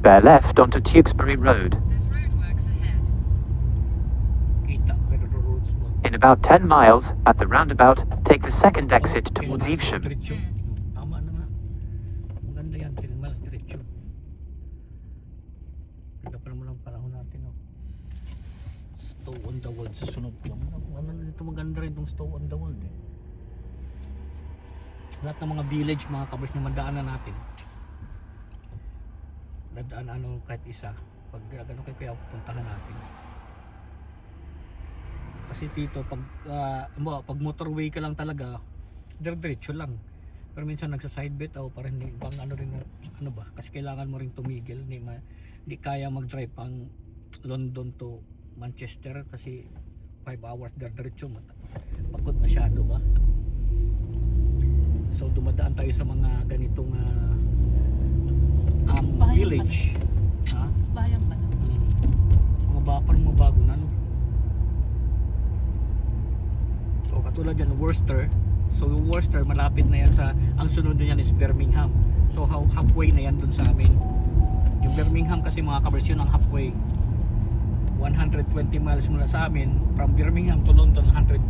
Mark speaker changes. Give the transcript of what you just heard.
Speaker 1: bear left onto Tewkesbury Road.
Speaker 2: There's roadworks ahead.
Speaker 3: Kita pero roads mo.
Speaker 1: In about 10 miles, at the roundabout, take the second exit towards Evesham.
Speaker 3: Diretso. Tama na nga. Maganda yan, 10 miles diretso. Ganda pa naman ang panahon natin, no? Stow on the world, susunod lang. Ano na dito, maganda rin itong Stow on the world, eh. Lahat ng mga village, mga kabers na madaanan natin. Dadaan ano kahit isa. Pag gano'n kaya pupuntahan natin. Kasi dito pag motorway ka lang talaga, diretso lang. Pero minsan nagsa-side bet o para hindi bang ano rin ano ba, kasi kailangan mo ring tumigil, hindi kaya mag-drive pang London to Manchester kasi 5 hours diretso pagod masyado ba. So dumadaan tayo sa mga ganitong village. Ha?
Speaker 2: Bayan pa na.
Speaker 3: Parang mga bago na, no? So katulad yan, Worcester. So yung Worcester malapit na yan sa, ang sunod na yan is Birmingham. So halfway na yan dun sa amin. Yung Birmingham kasi mga kabers, yun ang halfway. 120 miles mula sa amin. From Birmingham to London, 120